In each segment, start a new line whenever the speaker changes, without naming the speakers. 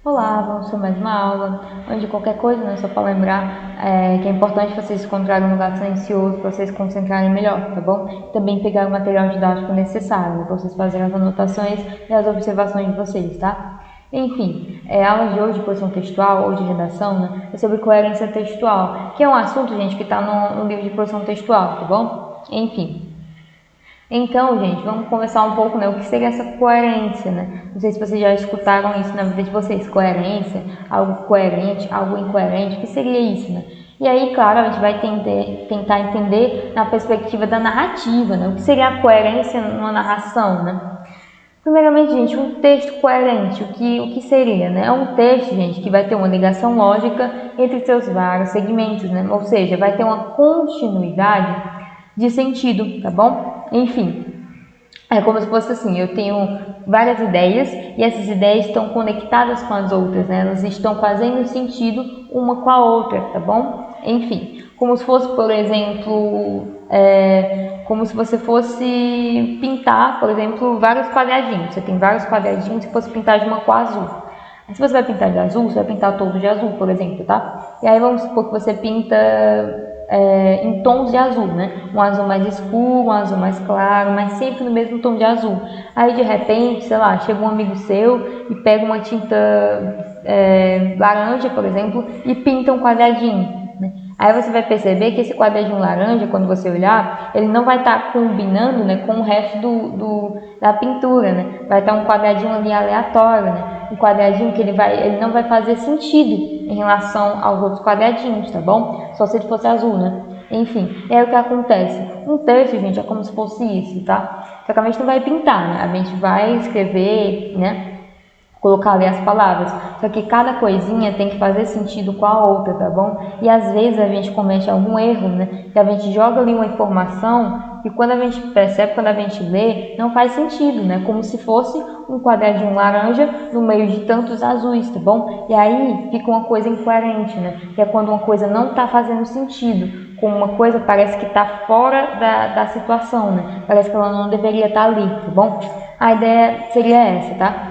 Olá, vamos para mais uma aula, onde qualquer coisa, né, só para lembrar que é importante vocês encontrarem um lugar silencioso para vocês se concentrarem melhor, tá bom? Também pegar o material didático necessário, né, para vocês fazerem as anotações e as observações de vocês, tá? Enfim, a aula de hoje de produção textual ou de redação, né, é sobre coerência textual, que é um assunto, gente, que está no livro de produção textual, tá bom? Enfim. Então, gente, vamos conversar um pouco, né, o que seria essa coerência, né? Não sei se vocês já escutaram isso na vida de vocês, coerência, algo coerente, algo incoerente, o que seria isso, né? E aí, claro, a gente vai tentar entender na perspectiva da narrativa, né? O que seria a coerência numa narração, né? Primeiramente, gente, um texto coerente, o que seria, né? É um texto, gente, que vai ter uma ligação lógica entre seus vários segmentos, né? Ou seja, vai ter uma continuidade de sentido, tá bom? Enfim, é como se fosse assim, eu tenho várias ideias e essas ideias estão conectadas com as outras, né? Elas estão fazendo sentido uma com a outra, tá bom? Enfim, como se fosse, por exemplo, como se você fosse pintar, por exemplo, vários quadradinhos. Você tem vários quadradinhos e fosse pintar de uma cor azul. Aí, se você vai pintar de azul, você vai pintar todo de azul, por exemplo, tá? E aí vamos supor que você pinta em tons de azul, né? Um azul mais escuro, um azul mais claro, mas sempre no mesmo tom de azul. Aí de repente, sei lá, chega um amigo seu e pega uma tinta laranja, por exemplo, e pinta um quadradinho, né? Aí você vai perceber que esse quadradinho laranja, quando você olhar, ele não vai estar combinando, né, com o resto da pintura, né? Vai estar um quadradinho ali aleatório, né? Um quadradinho que ele não vai fazer sentido em relação aos outros quadradinhos, tá bom? Só se ele fosse azul, né? Enfim, é o que acontece. Um texto, gente, é como se fosse isso, tá? Só que a gente não vai pintar, né? A gente vai escrever, né? Colocar ali as palavras, só que cada coisinha tem que fazer sentido com a outra, tá bom? E às vezes a gente comete algum erro, né? Que a gente joga ali uma informação e quando a gente percebe, quando a gente lê, não faz sentido, né? Como se fosse um quadradinho laranja no meio de tantos azuis, tá bom? E aí fica uma coisa incoerente, né? Que é quando uma coisa não tá fazendo sentido, como uma coisa parece que tá fora da situação, né? Parece que ela não deveria estar ali, tá bom? A ideia seria essa, tá?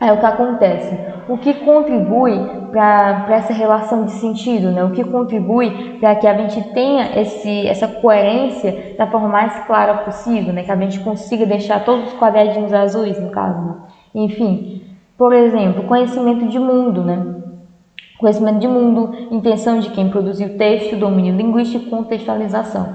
É o que acontece. O que contribui para essa relação de sentido, né? O que contribui para que a gente tenha essa coerência da forma mais clara possível, né? Que a gente consiga deixar todos os quadradinhos azuis, no caso, né? Enfim, por exemplo, conhecimento de mundo, né? Conhecimento de mundo, intenção de quem produziu o texto, domínio linguístico e contextualização.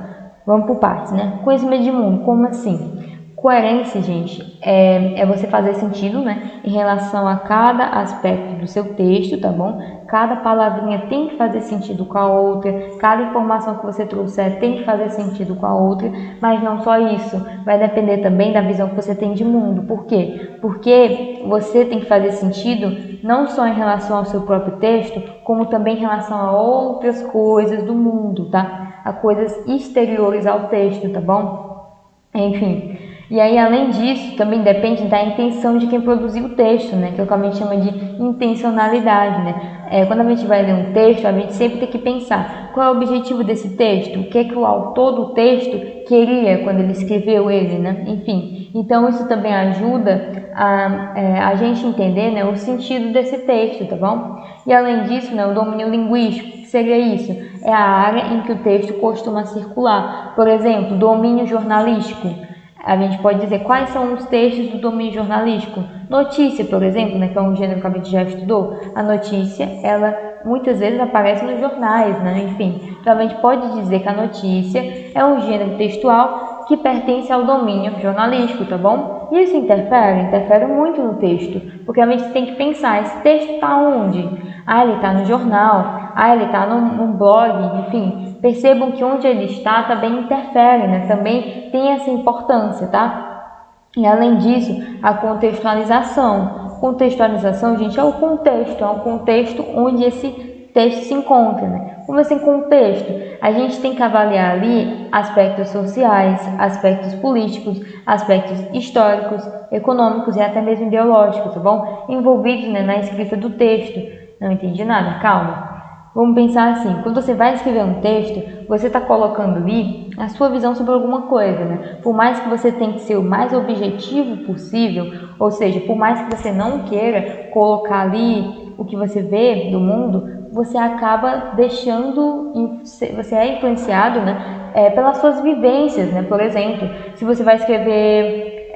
Vamos por partes, né? Conhecimento de mundo, como assim? Coerência, gente, é você fazer sentido, né, em relação a cada aspecto do seu texto, tá bom? Cada palavrinha tem que fazer sentido com a outra, cada informação que você trouxer tem que fazer sentido com a outra, mas não só isso, vai depender também da visão que você tem de mundo. Por quê? Porque você tem que fazer sentido não só em relação ao seu próprio texto, como também em relação a outras coisas do mundo, tá? A coisas exteriores ao texto, tá bom? Enfim. E aí, além disso, também depende da intenção de quem produziu o texto, né? Que é o que a gente chama de intencionalidade, né? Quando a gente vai ler um texto, a gente sempre tem que pensar qual é o objetivo desse texto, o que é que o autor do texto queria quando ele escreveu ele, né? Enfim, então isso também ajuda a gente entender, né, o sentido desse texto, tá bom? E além disso, né, o domínio linguístico, que seria isso? É a área em que o texto costuma circular. Por exemplo, domínio jornalístico. A gente pode dizer quais são os textos do domínio jornalístico. Notícia, por exemplo, né, que é um gênero que a gente já estudou. A notícia, ela muitas vezes aparece nos jornais, né? Enfim, então a gente pode dizer que a notícia é um gênero textual que pertence ao domínio jornalístico, tá bom? E isso interfere muito no texto, porque a gente tem que pensar, esse texto está onde? Ah, ele está no jornal, ah, ele está num blog, enfim. Percebam que onde ele está também interfere, né? Também tem essa importância, tá? E além disso, a contextualização. Contextualização, gente, é um contexto onde esse texto se encontra, né? Como assim contexto? A gente tem que avaliar ali aspectos sociais, aspectos políticos, aspectos históricos, econômicos e até mesmo ideológicos, tá bom? Envolvidos, né, na escrita do texto. Não entendi nada, calma. Vamos pensar assim, quando você vai escrever um texto, você está colocando ali a sua visão sobre alguma coisa, né? Por mais que você tenha que ser o mais objetivo possível, ou seja, por mais que você não queira colocar ali o que você vê do mundo, você acaba deixando, você é influenciado, né, pelas suas vivências, né? Por exemplo, se você vai escrever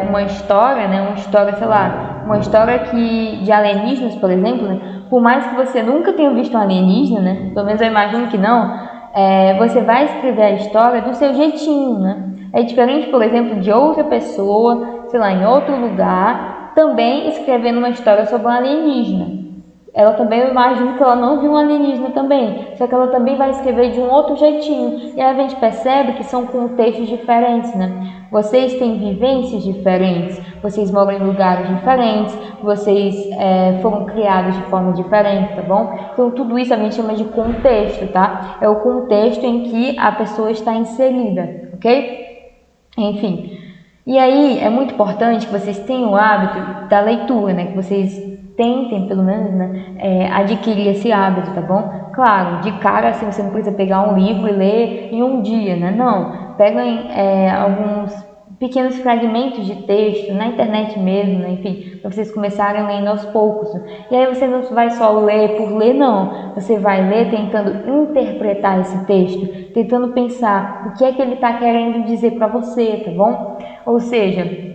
uma história, né, uma história, sei lá, uma história de alienígenas, por exemplo, né? Por mais que você nunca tenha visto um alienígena, né? Pelo menos eu imagino que não, você vai escrever a história do seu jeitinho, né? É diferente, por exemplo, de outra pessoa, sei lá, em outro lugar, também escrevendo uma história sobre um alienígena. Ela também, eu imagino que ela não viu um alienígena também, só que ela também vai escrever de um outro jeitinho. E aí a gente percebe que são contextos diferentes, né? Vocês têm vivências diferentes, vocês moram em lugares diferentes, vocês foram criados de forma diferente, tá bom? Então tudo isso a gente chama de contexto, tá? É o contexto em que a pessoa está inserida, ok? Enfim. E aí é muito importante que vocês tenham o hábito da leitura, né? Que vocês tentem, pelo menos, né, adquirir esse hábito, tá bom? Claro, de cara, assim, você não precisa pegar um livro e ler em um dia, né? Não, peguem alguns pequenos fragmentos de texto, na internet mesmo, né? Enfim, para vocês começarem lendo aos poucos. E aí você não vai só ler por ler, não. Você vai ler tentando interpretar esse texto, tentando pensar o que é que ele está querendo dizer para você, tá bom? Ou seja,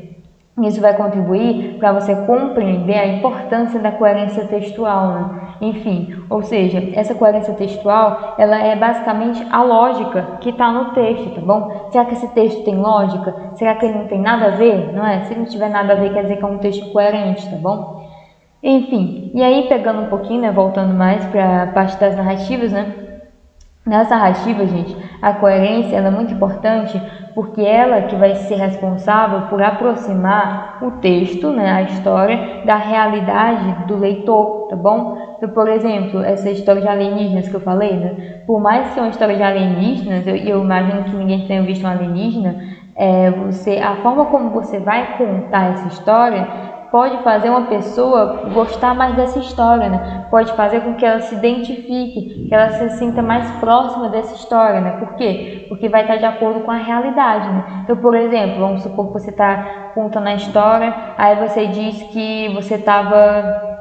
isso vai contribuir para você compreender a importância da coerência textual, né? Enfim, ou seja, essa coerência textual, ela é basicamente a lógica que está no texto, tá bom? Será que esse texto tem lógica? Será que ele não tem nada a ver? Não é? Se não tiver nada a ver, quer dizer que é um texto coerente, tá bom? Enfim, e aí pegando um pouquinho, né, voltando mais para a parte das narrativas, né? Nas narrativas, gente, a coerência ela é muito importante porque ela que vai ser responsável por aproximar o texto, né, a história, da realidade do leitor, tá bom? Então, por exemplo, essa história de alienígenas que eu falei, né? Por mais que seja uma história de alienígenas, eu imagino que ninguém tenha visto um alienígena, a forma como você vai contar essa história pode fazer uma pessoa gostar mais dessa história, né? Pode fazer com que ela se identifique, que ela se sinta mais próxima dessa história, né? Por quê? Porque vai estar de acordo com a realidade, né? Então, por exemplo, vamos supor que você está contando a história, aí você diz que você estava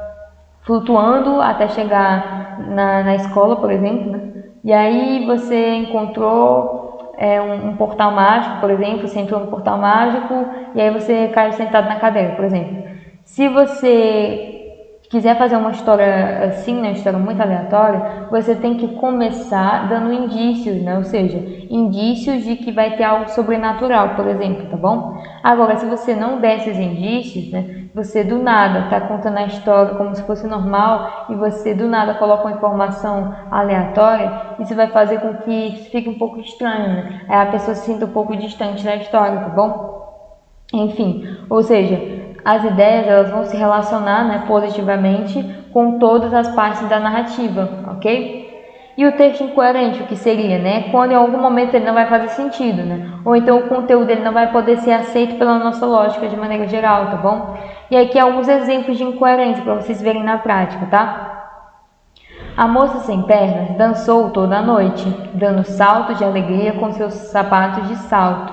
flutuando até chegar na escola, por exemplo, né? E aí você encontrou um portal mágico, por exemplo, você entrou no portal mágico e aí você caiu sentado na cadeira, por exemplo. Se você quiser fazer uma história assim, uma história muito aleatória, você tem que começar dando indícios, né? Ou seja, indícios de que vai ter algo sobrenatural, por exemplo, tá bom? Agora, se você não der esses indícios, né? Você do nada está contando a história como se fosse normal e você do nada coloca uma informação aleatória, isso vai fazer com que fique um pouco estranho, né? Aí a pessoa se sinta um pouco distante da história, tá bom? Enfim, ou seja, as ideias elas vão se relacionar, né, positivamente com todas as partes da narrativa, ok? E o texto incoerente, o que seria, né? Quando em algum momento ele não vai fazer sentido, né? Ou então o conteúdo ele não vai poder ser aceito pela nossa lógica de maneira geral, tá bom? E aqui alguns exemplos de incoerência para vocês verem na prática, tá? A moça sem pernas dançou toda a noite, dando saltos de alegria com seus sapatos de salto.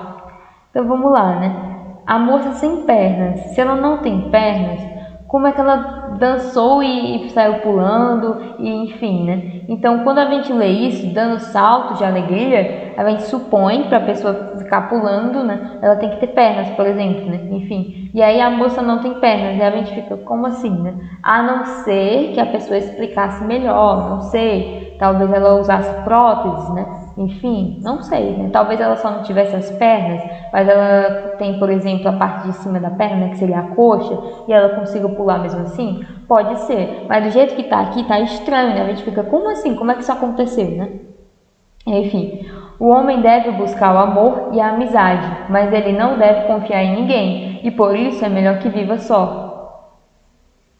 Então vamos lá, né? A moça sem pernas, se ela não tem pernas, como é que ela dançou e saiu pulando, e enfim, né? Então, quando a gente lê isso, dando saltos de alegria, a gente supõe para a pessoa ficar pulando, né? Ela tem que ter pernas, por exemplo, né? Enfim, e aí a moça não tem pernas, e a gente fica, como assim, né? A não ser que a pessoa explicasse melhor, não sei, talvez ela usasse próteses, né? Enfim, não sei, né? Talvez ela só não tivesse as pernas, mas ela tem, por exemplo, a parte de cima da perna, que seria a coxa, e ela consiga pular mesmo assim? Pode ser, mas do jeito que tá aqui, tá estranho, né? A gente fica, como assim? Como é que isso aconteceu, né? Enfim, o homem deve buscar o amor e a amizade, mas ele não deve confiar em ninguém, e por isso é melhor que viva só.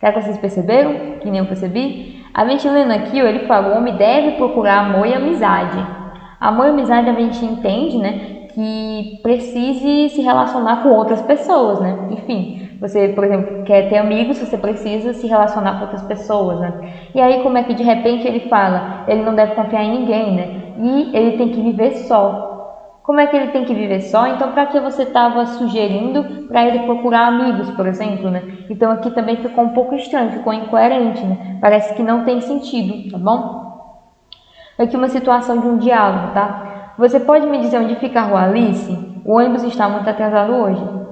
Será que vocês perceberam? Que nem eu percebi? A gente lendo aqui, ele fala, o homem deve procurar amor e amizade. Amor e amizade a gente entende, né, que precise se relacionar com outras pessoas, né? Enfim, Você, por exemplo, quer ter amigos, você precisa se relacionar com outras pessoas, né? E aí, como é que de repente ele fala, ele não deve confiar em ninguém, né? E ele tem que viver só. Como é que ele tem que viver só? Então, para que você estava sugerindo para ele procurar amigos, por exemplo, né? Então, aqui também ficou um pouco estranho, ficou incoerente, né? Parece que não tem sentido, tá bom? Aqui uma situação de um diálogo, tá? Você pode me dizer onde fica a Rua Alice? O ônibus está muito atrasado hoje.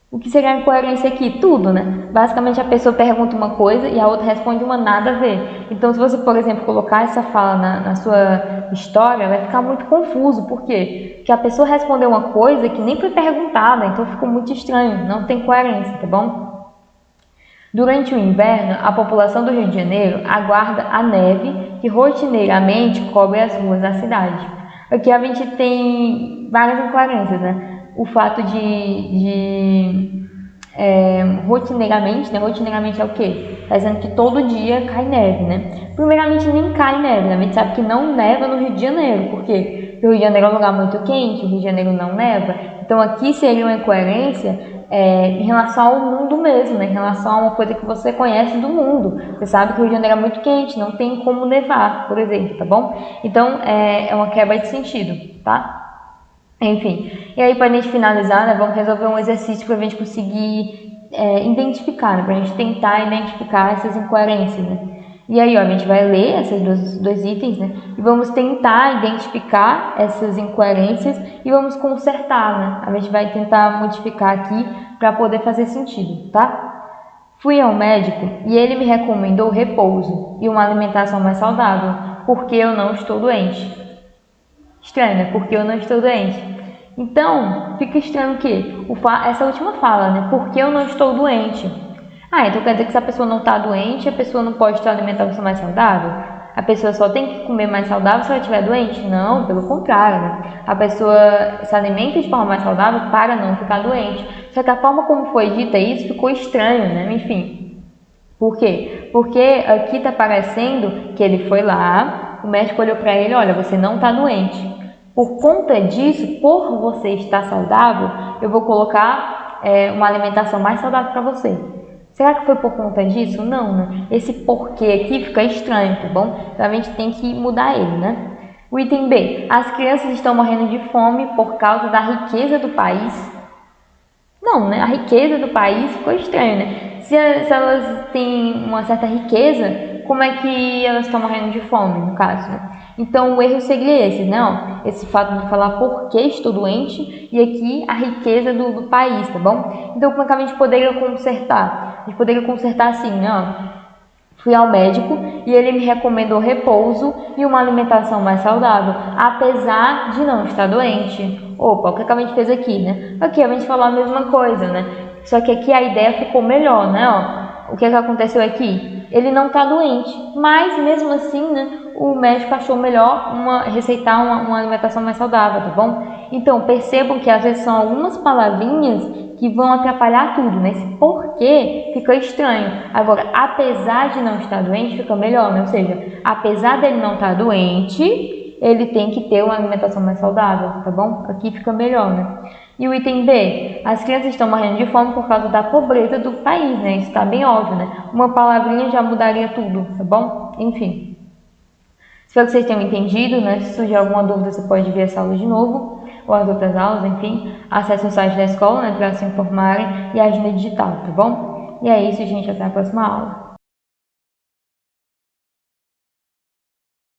O que seria a incoerência aqui? Tudo, né? Basicamente a pessoa pergunta uma coisa e a outra responde uma nada a ver. Então, se você, por exemplo, colocar essa fala na sua história, vai ficar muito confuso. Por quê? Porque a pessoa respondeu uma coisa que nem foi perguntada, então ficou muito estranho, não tem coerência, tá bom? Durante o inverno, a população do Rio de Janeiro aguarda a neve que rotineiramente cobre as ruas da cidade. Aqui a gente tem várias incoerências, né? O fato rotineiramente, né? Rotineiramente é o quê? Está dizendo que todo dia cai neve, né? Primeiramente, nem cai neve, né? A gente sabe que não neva no Rio de Janeiro, por quê? Porque o Rio de Janeiro é um lugar muito quente, o Rio de Janeiro não neva. Então aqui seria uma incoerência em relação ao mundo mesmo, né? Em relação a uma coisa que você conhece do mundo. Você sabe que o Rio de Janeiro é muito quente, não tem como nevar, por exemplo, tá bom? Então é uma quebra de sentido, tá? Enfim, e aí para a gente finalizar, né, vamos resolver um exercício para a gente conseguir identificar, né, para a gente tentar identificar essas incoerências, né? E aí, ó, a gente vai ler esses dois itens, né, e vamos tentar identificar essas incoerências e vamos consertar, né? A gente vai tentar modificar aqui para poder fazer sentido, tá? Fui ao médico e ele me recomendou repouso e uma alimentação mais saudável, porque eu não estou doente. Estranho, né? Porque eu não estou doente. Então, fica estranho o quê? Essa última fala, né? Porque eu não estou doente. Ah, então quer dizer que se a pessoa não está doente, a pessoa não pode ter uma alimentação mais saudável? A pessoa só tem que comer mais saudável se ela estiver doente? Não, pelo contrário, né? A pessoa se alimenta de forma mais saudável para não ficar doente. Só que a forma como foi dita isso ficou estranho, né? Enfim. Por quê? Porque aqui está parecendo que ele foi lá, o médico olhou para ele, olha, você não está doente. Por conta disso, por você estar saudável, eu vou colocar uma alimentação mais saudável para você. Será que foi por conta disso? Não, né? Esse porquê aqui fica estranho, tá bom? Então a gente tem que mudar ele, né? O item B. As crianças estão morrendo de fome por causa da riqueza do país. Não, né? A riqueza do país ficou estranho, né? Se elas têm uma certa riqueza, como é que elas estão morrendo de fome, no caso, né? Então, o erro seria esse, né? Ó, esse fato de falar por que estou doente e aqui a riqueza do país, tá bom? Então, como é que a gente poderia consertar? A gente poderia consertar assim, né? Ó, fui ao médico e ele me recomendou repouso e uma alimentação mais saudável, apesar de não estar doente. Opa, o que a gente fez aqui, né? Aqui a gente falou a mesma coisa, né? Só que aqui a ideia ficou melhor, né? Ó, o que aconteceu aqui? Ele não está doente, mas mesmo assim, né? O médico achou melhor receitar uma alimentação mais saudável, tá bom? Então, percebam que às vezes são algumas palavrinhas que vão atrapalhar tudo, né? Esse porquê fica estranho. Agora, apesar de não estar doente, fica melhor, né? Ou seja, apesar dele não estar doente, ele tem que ter uma alimentação mais saudável, tá bom? Aqui fica melhor, né? E o item B, as crianças estão morrendo de fome por causa da pobreza do país, né? Isso tá bem óbvio, né? Uma palavrinha já mudaria tudo, tá bom? Enfim. Espero que vocês tenham entendido, né? Se surgir alguma dúvida, você pode ver essa aula de novo, ou as outras aulas, enfim. Acesse o site da escola, né? Para se informarem e a agenda digital, tá bom? E é isso, gente. Até a próxima aula.